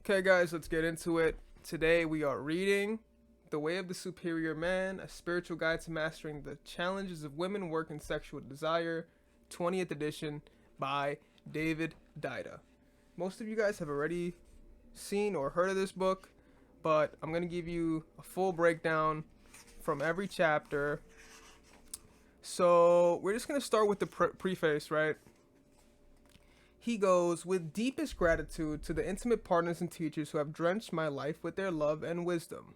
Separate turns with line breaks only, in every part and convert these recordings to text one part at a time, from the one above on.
Okay, guys, let's get into it. Today we are reading The Way of the Superior Man, a spiritual guide to mastering the challenges of women, work, and sexual desire, 20th edition by David Dida. Most of you guys have already seen or heard of this book, but I'm going to give you a full breakdown from every chapter. So, we're just going to start with the preface, right? He goes, with deepest gratitude to the intimate partners and teachers who have drenched my life with their love and wisdom.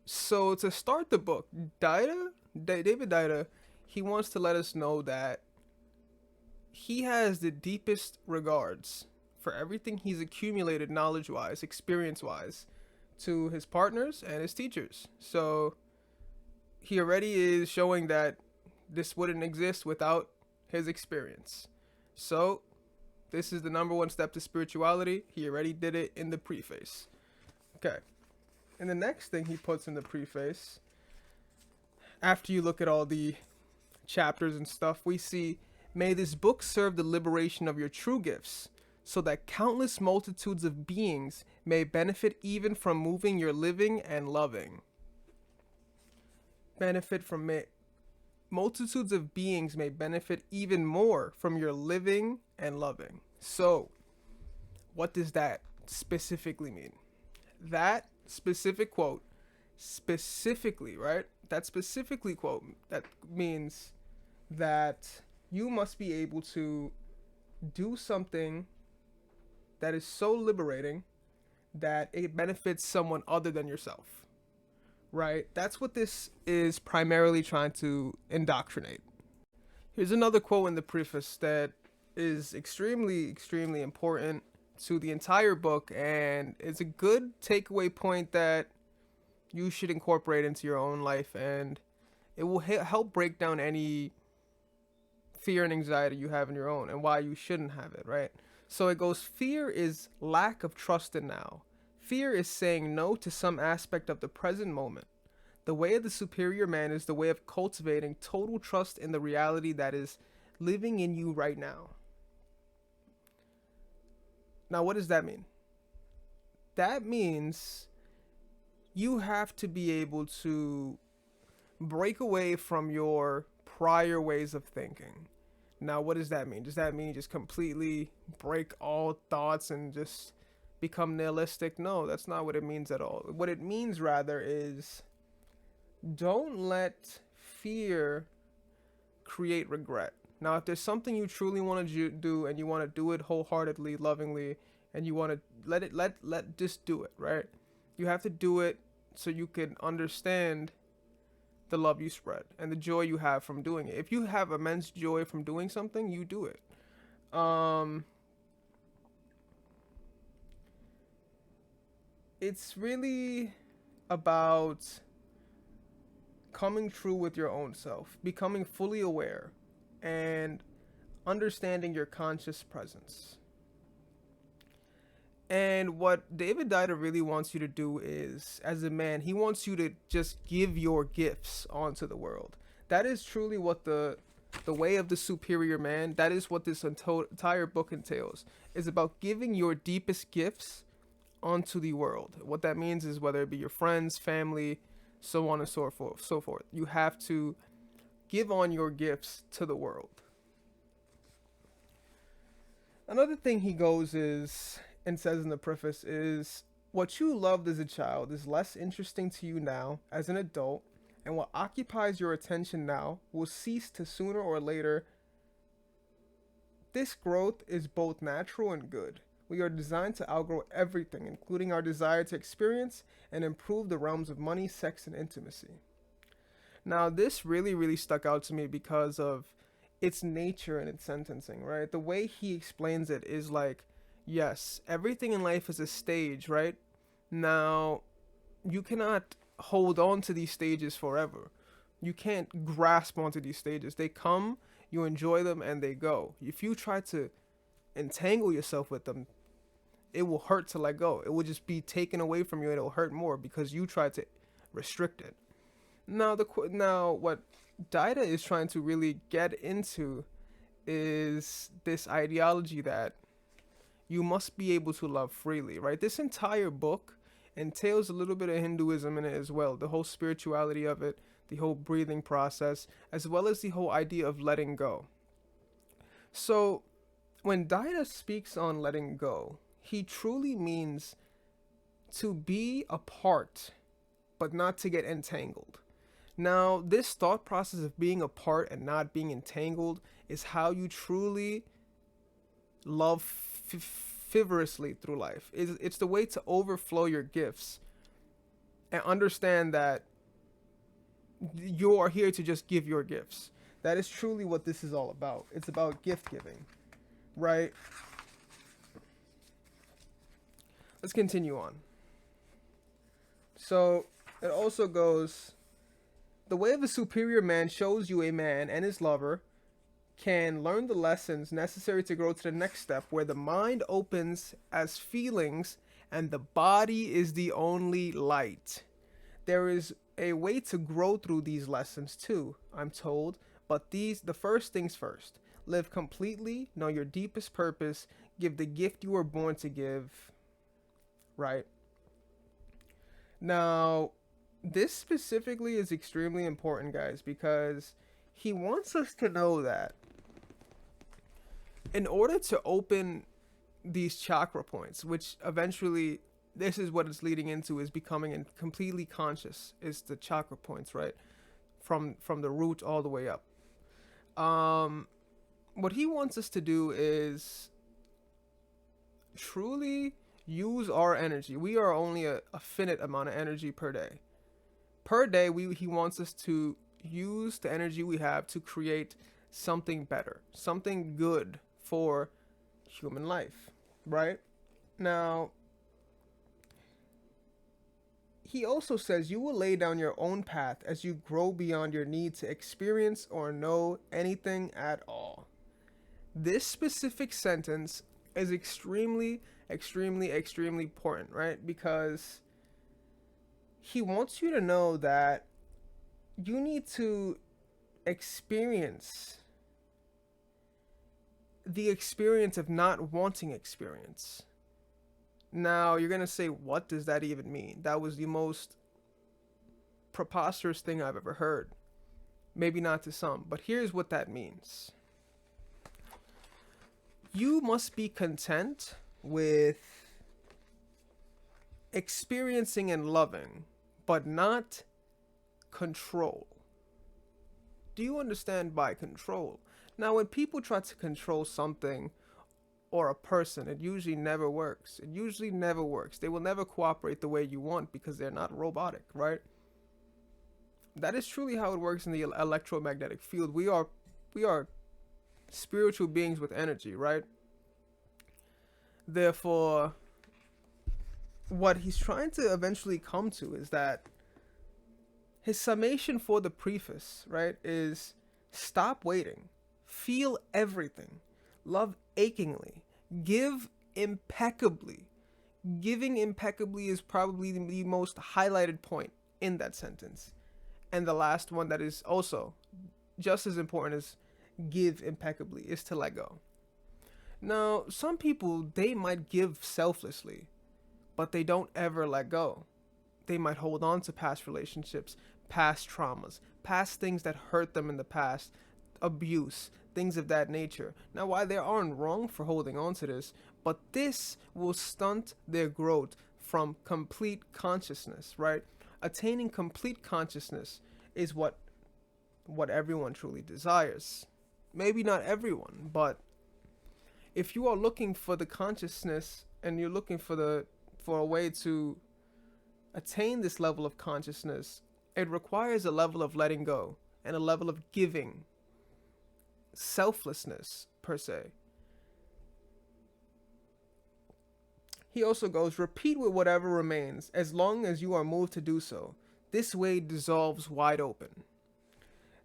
So to start the book, David Dida, he wants to let us know that he has the deepest regards for everything he's accumulated knowledge-wise, experience-wise, to his partners and his teachers. So he already is showing that this wouldn't exist without his experience. So this is the number one step to spirituality. He already did it in the preface. Okay. And the next thing he puts in the preface, after you look at all the chapters and stuff, we see, may this book serve the liberation of your true gifts, so that countless multitudes of beings may benefit even from moving your living and loving. Benefit from it. Multitudes of beings may benefit even more from your living and loving. So, what does that specifically mean? That specific quote, specifically, right? That specifically quote, that means that you must be able to do something that is so liberating that it benefits someone other than yourself. Right? That's what this is primarily trying to indoctrinate. Here's another quote in the preface that is extremely important to the entire book, and it's a good takeaway point that you should incorporate into your own life, and it will help break down any fear and anxiety you have in your own and why you shouldn't have it, right? So it goes, fear is lack of trust in now. Fear is saying no to some aspect of the present moment. The way of the superior man is the way of cultivating total trust in the reality that is living in you right now. Now, what does that mean? That means you have to be able to break away from your prior ways of thinking. Now, what does that mean? Does that mean just completely break all thoughts and just become nihilistic? No, that's not what it means at all. What it means rather is don't let fear create regret. Now, if there's something you truly want to do and you want to do it wholeheartedly, lovingly, and you want to let just do it, right? You have to do it so you can understand the love you spread and the joy you have from doing it. If you have immense joy from doing something, you do it. It's really about coming true with your own self, becoming fully aware, and understanding your conscious presence. And what David Dida really wants you to do is, as a man, he wants you to just give your gifts onto the world. That is truly what the way of the superior man, that is what this entire book entails, is about giving your deepest gifts onto the world. What that means is whether it be your friends, family, so on and so forth. You have to give on your gifts to the world. Another thing he goes is and says in the preface is, what you loved as a child is less interesting to you now as an adult, and what occupies your attention now will cease to sooner or later. This growth is both natural and good. We are designed to outgrow everything, including our desire to experience and improve the realms of money, sex, and intimacy. Now, this really stuck out to me because of its nature and its sentencing, right? The way he explains it is like, yes, everything in life is a stage, right? Now, you cannot hold on to these stages forever. You can't grasp onto these stages. They come, you enjoy them, and they go. If you try to entangle yourself with them, it will hurt to let go. It will just be taken away from you, and it will hurt more because you tried to restrict it. Now, what Dida is trying to really get into is this ideology that you must be able to love freely, right? This entire book entails a little bit of Hinduism in it as well, the whole spirituality of it, the whole breathing process, as well as the whole idea of letting go. So, when Daida speaks on letting go, he truly means to be apart, but not to get entangled. Now, this thought process of being apart and not being entangled is how you truly love frivolously through life. It's the way to overflow your gifts and understand that you are here to just give your gifts. That is truly what this is all about. It's about gift giving, right? Let's continue on. So it also goes, the way of a superior man shows you a man and his lover can learn the lessons necessary to grow to the next step, where the mind opens as feelings and the body is the only light. There is a way to grow through these lessons too, I'm told, but the first things first. Live completely, know your deepest purpose, give the gift you were born to give, right? Now, this specifically is extremely important, guys, because he wants us to know that in order to open these chakra points, which eventually this is what it's leading into, is becoming completely conscious, is the chakra points, right? From the root all the way up. What he wants us to do is truly use our energy. We are only a finite amount of energy per day. Per day, he wants us to use the energy we have to create something better, something good for human life, right? Now, he also says you will lay down your own path as you grow beyond your need to experience or know anything at all. This specific sentence is extremely, extremely, extremely important, right? Because he wants you to know that you need to experience the experience of not wanting experience. Now, you're going to say, what does that even mean? That was the most preposterous thing I've ever heard. Maybe not to some, but here's what that means. You must be content with experiencing and loving, but not control. Do you understand by control? Now, when people try to control something or a person, it usually never works. It usually never works. They will never cooperate the way you want because they're not robotic, right? That is truly how it works in the electromagnetic field. We are spiritual beings with energy, right? Therefore, what he's trying to eventually come to is that his summation for the preface, right, is stop waiting. Feel everything. Love achingly. Give impeccably. Giving impeccably is probably the most highlighted point in that sentence. And the last one that is also just as important as give impeccably is to let go. Now, some people, they might give selflessly, but they don't ever let go. They might hold on to past relationships, past traumas, past things that hurt them in the past, abuse, things of that nature. Now, while they aren't wrong for holding on to this, but this will stunt their growth from complete consciousness, right? Attaining complete consciousness is what everyone truly desires. Maybe not everyone, but if you are looking for the consciousness and you're looking for a way to attain this level of consciousness, it requires a level of letting go and a level of giving, selflessness per se. He also goes, repeat with whatever remains as long as you are moved to do so. This way dissolves wide open.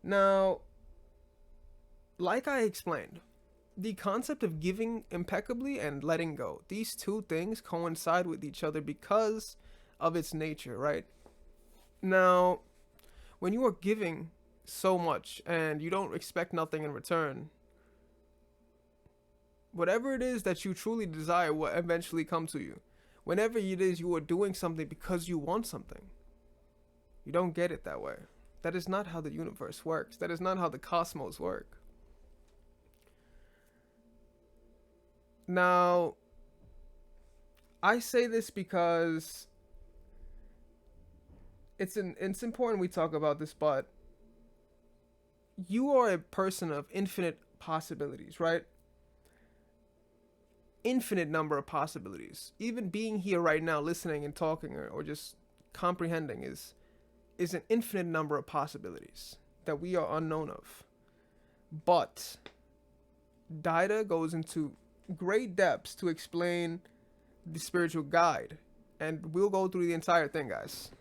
Now, like I explained, the concept of giving impeccably and letting go, these two things coincide with each other because of its nature, right? Now, when you are giving so much and you don't expect nothing in return, Whatever it is that you truly desire will eventually come to you. Whenever it is you are doing something because you want something, you don't get it that way. That is not how the universe works. That is not how the cosmos work. Now, I say this because it's important we talk about this, but you are a person of infinite possibilities, right? Infinite number of possibilities. Even being here right now, listening and talking, or just comprehending is an infinite number of possibilities that we are unknown of. But Daida goes into great depths to explain the spiritual guide, and we'll go through the entire thing, guys.